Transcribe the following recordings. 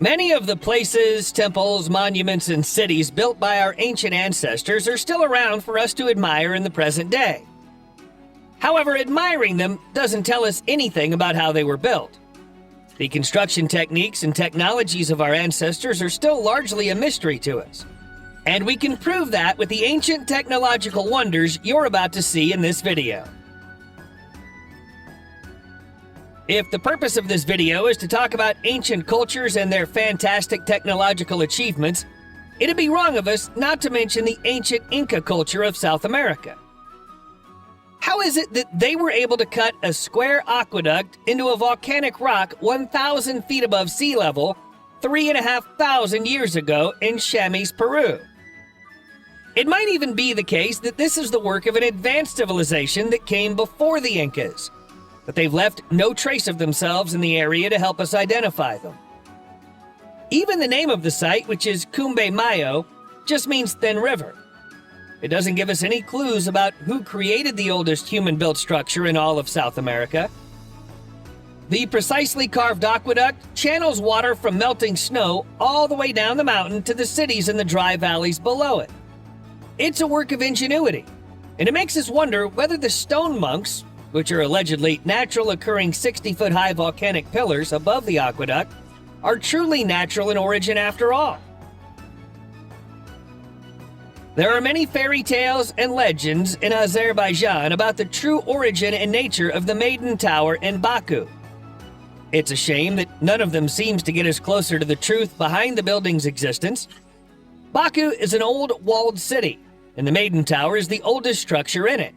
Many of the places, temples, monuments, and cities built by our ancient ancestors are still around for us to admire in the present day. However, admiring them doesn't tell us anything about how they were built. The construction techniques and technologies of our ancestors are still largely a mystery to us. And we can prove that with the ancient technological wonders you're about to see in this video. If the purpose of this video is to talk about ancient cultures and their fantastic technological achievements, it'd be wrong of us not to mention the ancient Inca culture of South America. How is it that they were able to cut a square aqueduct into a volcanic rock 1,000 feet above sea level 3,500 years ago in Chamiz, Peru? It might even be the case that this is the work of an advanced civilization that came before the Incas, but they've left no trace of themselves in the area to help us identify them. Even the name of the site, which is Cumbe Mayo, just means thin river. It doesn't give us any clues about who created the oldest human-built structure in all of South America. The precisely carved aqueduct channels water from melting snow all the way down the mountain to the cities in the dry valleys below it. It's a work of ingenuity, and it makes us wonder whether the stone monks, which are allegedly natural-occurring 60-foot-high volcanic pillars above the aqueduct, are truly natural in origin after all. There are many fairy tales and legends in Azerbaijan about the true origin and nature of the Maiden Tower in Baku. It's a shame that none of them seems to get us closer to the truth behind the building's existence. Baku is an old walled city, and the Maiden Tower is the oldest structure in it.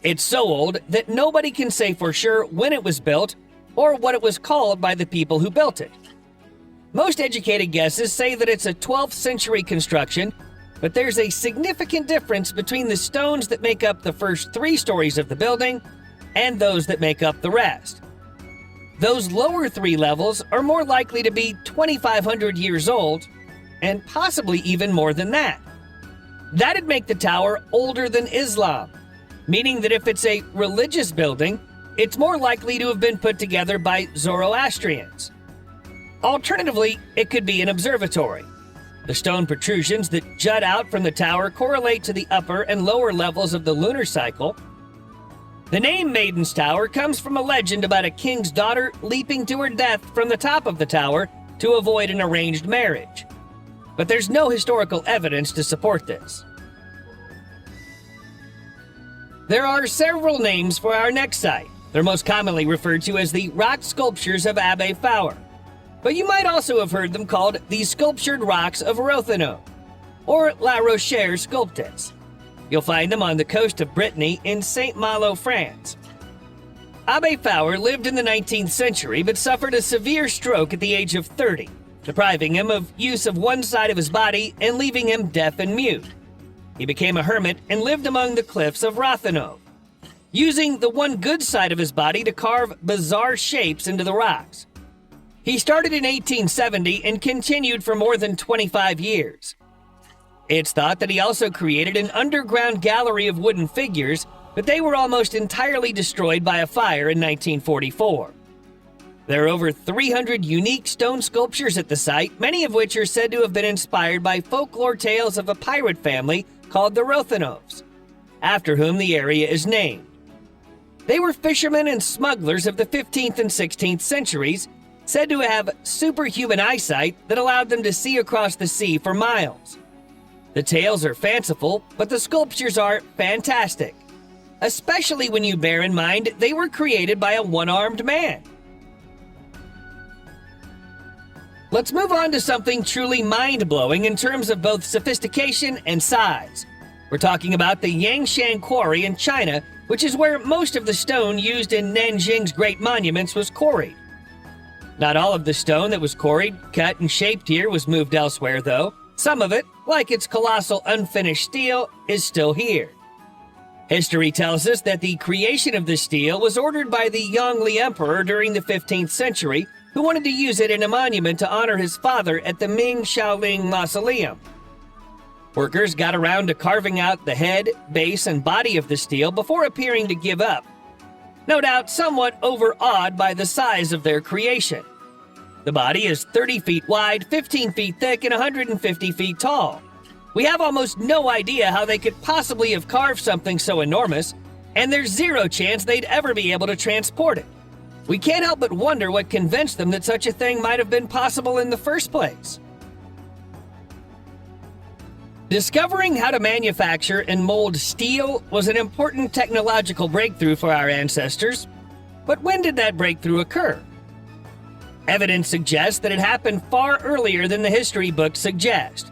It's so old that nobody can say for sure when it was built or what it was called by the people who built it. Most educated guesses say that it's a 12th century construction, but there's a significant difference between the stones that make up the first 3 stories of the building and those that make up the rest. Those lower 3 levels are more likely to be 2,500 years old, and possibly even more than that. That'd make the tower older than Islam, meaning that if it's a religious building, it's more likely to have been put together by Zoroastrians. Alternatively, it could be an observatory. The stone protrusions that jut out from the tower correlate to the upper and lower levels of the lunar cycle. The name Maiden's Tower comes from a legend about a king's daughter leaping to her death from the top of the tower to avoid an arranged marriage. But there's no historical evidence to support this. There are several names for our next site. They're most commonly referred to as the rock sculptures of Abbey Fawr, but you might also have heard them called the Sculptured Rocks of Rothenau, or La Rochère Sculptés. You'll find them on the coast of Brittany in Saint-Malo, France. Abbey Fawr lived in the 19th century but suffered a severe stroke at the age of 30, depriving him of use of one side of his body and leaving him deaf and mute. He became a hermit and lived among the cliffs of Rothenau, using the one good side of his body to carve bizarre shapes into the rocks. He started in 1870 and continued for more than 25 years. It's thought that he also created an underground gallery of wooden figures, but they were almost entirely destroyed by a fire in 1944. There are over 300 unique stone sculptures at the site, many of which are said to have been inspired by folklore tales of a pirate family called the Rothenau's, after whom the area is named. They were fishermen and smugglers of the 15th and 16th centuries, said to have superhuman eyesight that allowed them to see across the sea for miles. The tales are fanciful, but the sculptures are fantastic, especially when you bear in mind they were created by a one-armed man. Let's move on to something truly mind-blowing in terms of both sophistication and size. We're talking about the Yangshan Quarry in China, which is where most of the stone used in Nanjing's great monuments was quarried. Not all of the stone that was quarried, cut, and shaped here was moved elsewhere, though. Some of it, like its colossal unfinished stele, is still here. History tells us that the creation of this stele was ordered by the Yongle Emperor during the 15th century, who wanted to use it in a monument to honor his father at the Ming Shaoling Mausoleum. Workers got around to carving out the head, base, and body of the stele before appearing to give up, no doubt somewhat overawed by the size of their creation. The body is 30 feet wide, 15 feet thick, and 150 feet tall. We have almost no idea how they could possibly have carved something so enormous, and there's zero chance they'd ever be able to transport it. We can't help but wonder what convinced them that such a thing might have been possible in the first place. Discovering how to manufacture and mold steel was an important technological breakthrough for our ancestors. But when did that breakthrough occur? Evidence suggests that it happened far earlier than the history books suggest.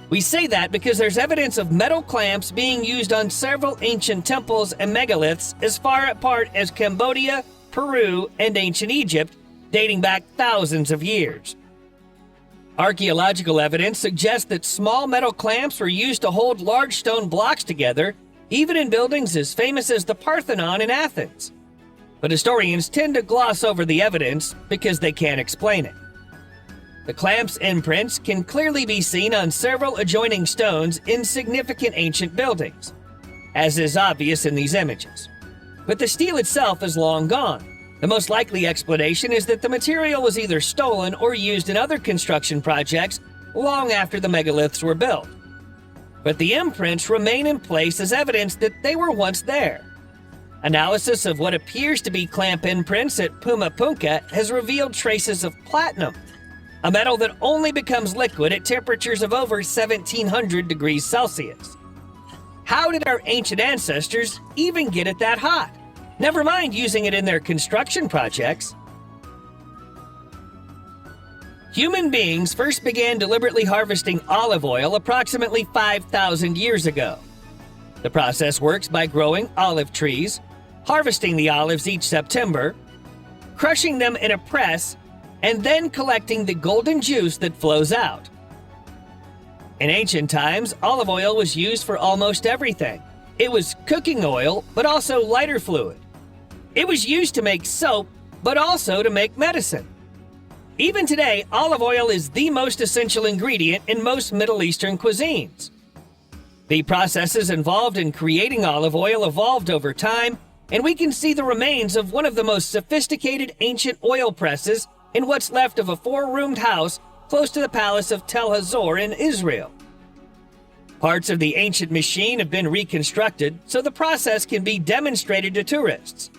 We say that because there's evidence of metal clamps being used on several ancient temples and megaliths as far apart as Cambodia, Peru, and ancient Egypt, dating back thousands of years. Archaeological evidence suggests that small metal clamps were used to hold large stone blocks together, even in buildings as famous as the Parthenon in Athens. But historians tend to gloss over the evidence because they can't explain it. The clamps' imprints can clearly be seen on several adjoining stones in significant ancient buildings, as is obvious in these images. But the steel itself is long gone. The most likely explanation is that the material was either stolen or used in other construction projects long after the megaliths were built. But the imprints remain in place as evidence that they were once there. Analysis of what appears to be clamp imprints at Puma Punka has revealed traces of platinum, a metal that only becomes liquid at temperatures of over 1700 degrees Celsius. How did our ancient ancestors even get it that hot? Never mind using it in their construction projects. Human beings first began deliberately harvesting olive oil approximately 5,000 years ago. The process works by growing olive trees, harvesting the olives each September, crushing them in a press, and then collecting the golden juice that flows out. In ancient times, olive oil was used for almost everything. It was cooking oil, but also lighter fluid. It was used to make soap, but also to make medicine. Even today, olive oil is the most essential ingredient in most Middle Eastern cuisines. The processes involved in creating olive oil evolved over time, and we can see the remains of one of the most sophisticated ancient oil presses in what's left of a four-roomed house close to the Palace of Tel Hazor in Israel. Parts of the ancient machine have been reconstructed so the process can be demonstrated to tourists.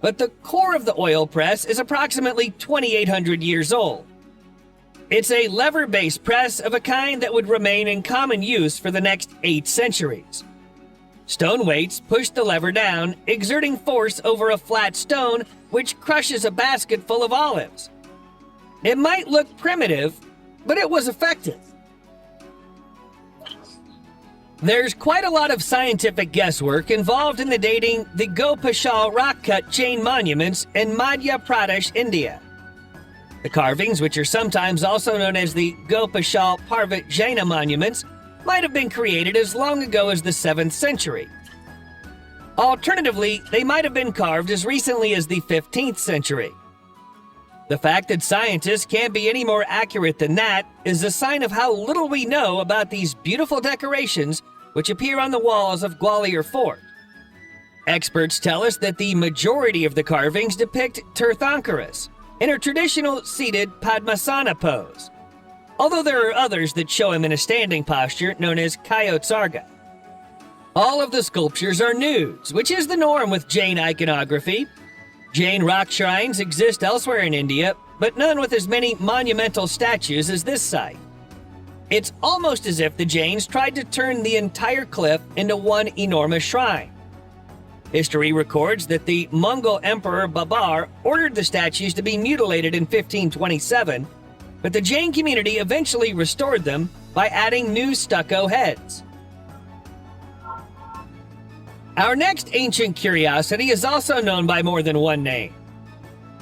But the core of the oil press is approximately 2,800 years old. It's a lever-based press of a kind that would remain in common use for the next 8 centuries. Stone weights push the lever down, exerting force over a flat stone which crushes a basket full of olives. It might look primitive, but it was effective. There's quite a lot of scientific guesswork involved in the dating the Gopashal rock-cut chain monuments in Madhya Pradesh, India. The carvings, which are sometimes also known as the Gopashal Parvat Jaina monuments, might have been created as long ago as the 7th century. Alternatively, they might have been carved as recently as the 15th century. The fact that scientists can't be any more accurate than that is a sign of how little we know about these beautiful decorations which appear on the walls of Gwalior Fort. Experts tell us that the majority of the carvings depict Tirthankaras in a traditional seated Padmasana pose, although there are others that show him in a standing posture known as Kayotsarga. All of the sculptures are nudes, which is the norm with Jain iconography. Jain rock shrines exist elsewhere in India, but none with as many monumental statues as this site. It's almost as if the Jains tried to turn the entire cliff into one enormous shrine. History records that the Mughal Emperor Babar ordered the statues to be mutilated in 1527, but the Jain community eventually restored them by adding new stucco heads. Our next ancient curiosity is also known by more than one name.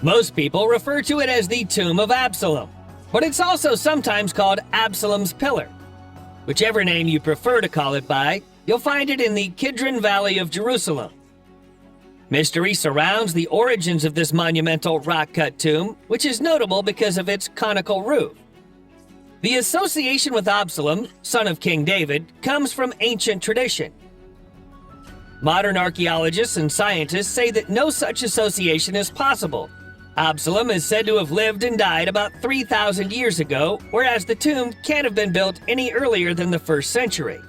Most people refer to it as the Tomb of Absalom, but it's also sometimes called Absalom's Pillar. Whichever name you prefer to call it by, you'll find it in the Kidron Valley of Jerusalem. Mystery surrounds the origins of this monumental rock-cut tomb, which is notable because of its conical roof. The association with Absalom, son of King David, comes from ancient tradition. Modern archaeologists and scientists say that no such association is possible. Absalom is said to have lived and died about 3,000 years ago, whereas the tomb can't have been built any earlier than the 1st century.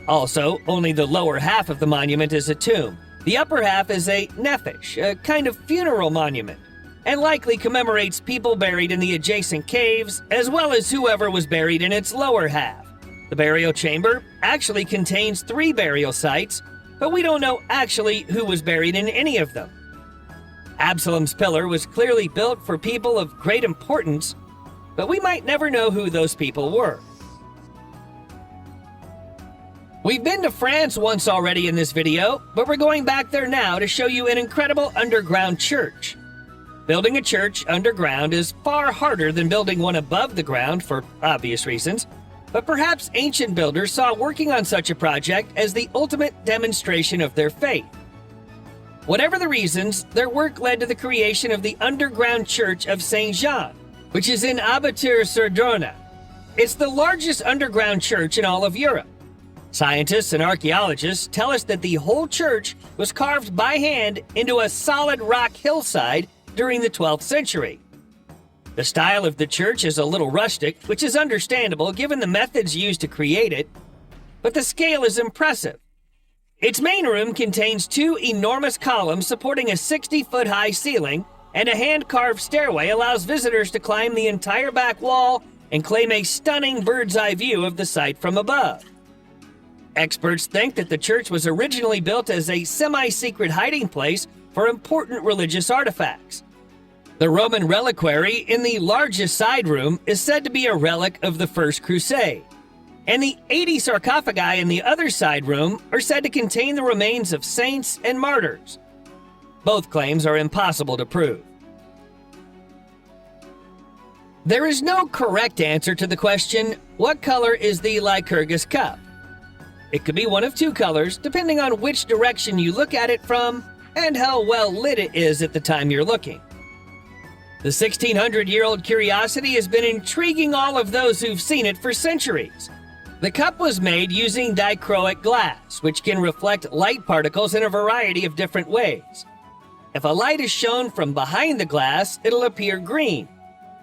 Also, only the lower half of the monument is a tomb. The upper half is a nephesh, a kind of funeral monument, and likely commemorates people buried in the adjacent caves, as well as whoever was buried in its lower half. The burial chamber actually contains 3 burial sites, but we don't know actually who was buried in any of them. Absalom's pillar was clearly built for people of great importance, but we might never know who those people were. We've been to France once already in this video, but we're going back there now to show you an incredible underground church. Building a church underground is far harder than building one above the ground for obvious reasons, but perhaps ancient builders saw working on such a project as the ultimate demonstration of their faith. Whatever the reasons, their work led to the creation of the underground church of Saint Jean, which is in Abbatière-sur-Dorne. It's the largest underground church in all of Europe. Scientists and archaeologists tell us that the whole church was carved by hand into a solid rock hillside during the 12th century. The style of the church is a little rustic, which is understandable given the methods used to create it, but the scale is impressive. Its main room contains 2 enormous columns supporting a 60-foot-high ceiling, and a hand-carved stairway allows visitors to climb the entire back wall and claim a stunning bird's-eye view of the site from above. Experts think that the church was originally built as a semi-secret hiding place for important religious artifacts. The Roman reliquary in the largest side room is said to be a relic of the First Crusade, and the 80 sarcophagi in the other side room are said to contain the remains of saints and martyrs. Both claims are impossible to prove. There is no correct answer to the question, what color is the Lycurgus cup? It could be one of 2 colors, depending on which direction you look at it from and how well lit it is at the time you're looking. The 1,600-year-old curiosity has been intriguing all of those who've seen it for centuries. The cup was made using dichroic glass, which can reflect light particles in a variety of different ways. If a light is shown from behind the glass, it'll appear green.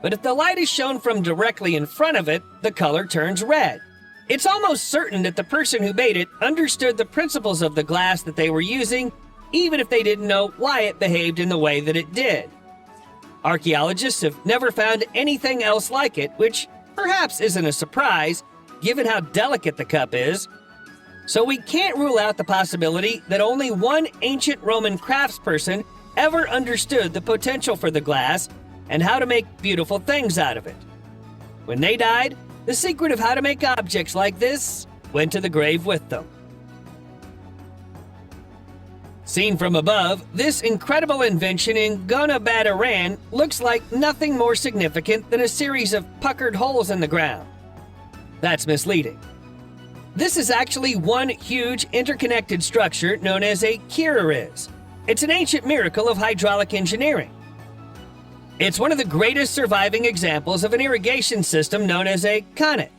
But if the light is shown from directly in front of it, the color turns red. It's almost certain that the person who made it understood the principles of the glass that they were using, even if they didn't know why it behaved in the way that it did. Archaeologists have never found anything else like it, which perhaps isn't a surprise, given how delicate the cup is. So we can't rule out the possibility that only one ancient Roman craftsperson ever understood the potential for the glass and how to make beautiful things out of it. When they died, the secret of how to make objects like this went to the grave with them. Seen from above, this incredible invention in Gonabad, Iran looks like nothing more significant than a series of puckered holes in the ground. That's misleading. This is actually one huge interconnected structure known as a kiariz. It's an ancient miracle of hydraulic engineering. It's one of the greatest surviving examples of an irrigation system known as a kannet,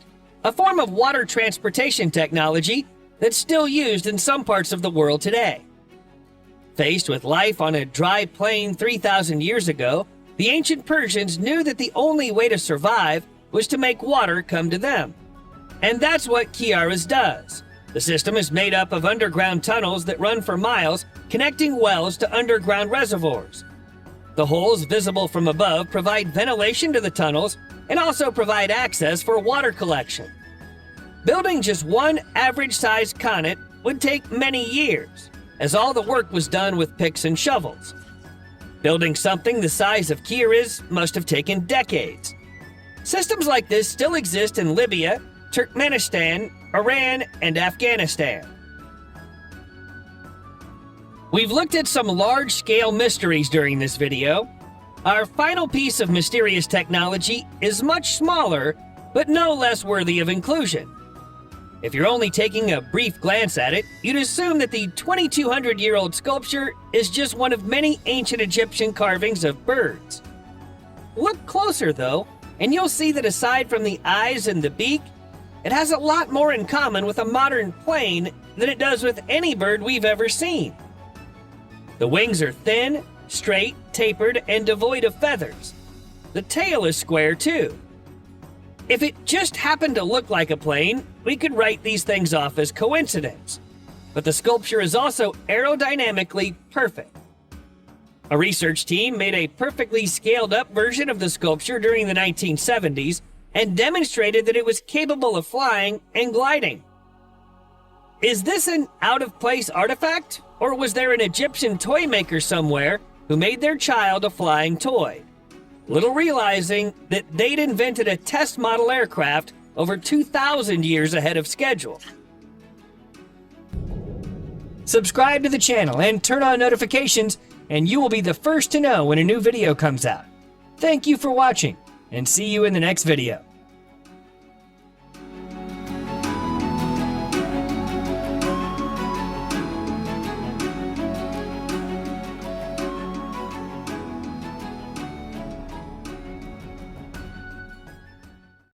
a form of water transportation technology that's still used in some parts of the world today. Faced with life on a dry plain 3,000 years ago, the ancient Persians knew that the only way to survive was to make water come to them. And that's what kiariz does. The system is made up of underground tunnels that run for miles, connecting wells to underground reservoirs. The holes visible from above provide ventilation to the tunnels and also provide access for water collection. Building just one average-sized kannet would take many years, as all the work was done with picks and shovels. Building something the size of kiariz must have taken decades. Systems like this still exist in Libya, Turkmenistan, Iran, and Afghanistan. We've looked at some large-scale mysteries during this video. Our final piece of mysterious technology is much smaller, but no less worthy of inclusion. If you're only taking a brief glance at it, you'd assume that the 2,200-year-old sculpture is just one of many ancient Egyptian carvings of birds. Look closer, though, and you'll see that aside from the eyes and the beak, it has a lot more in common with a modern plane than it does with any bird we've ever seen. The wings are thin, straight, tapered, and devoid of feathers. The tail is square too. If it just happened to look like a plane, we could write these things off as coincidence. But the sculpture is also aerodynamically perfect. A research team made a perfectly scaled up version of the sculpture during the 1970s and demonstrated that it was capable of flying and gliding. Is this an out-of-place artifact, or was there an Egyptian toy maker somewhere who made their child a flying toy, little realizing that they'd invented a test model aircraft over 2,000 years ahead of schedule? Subscribe to the channel and turn on notifications, and you will be the first to know when a new video comes out. Thank you for watching, and see you in the next video.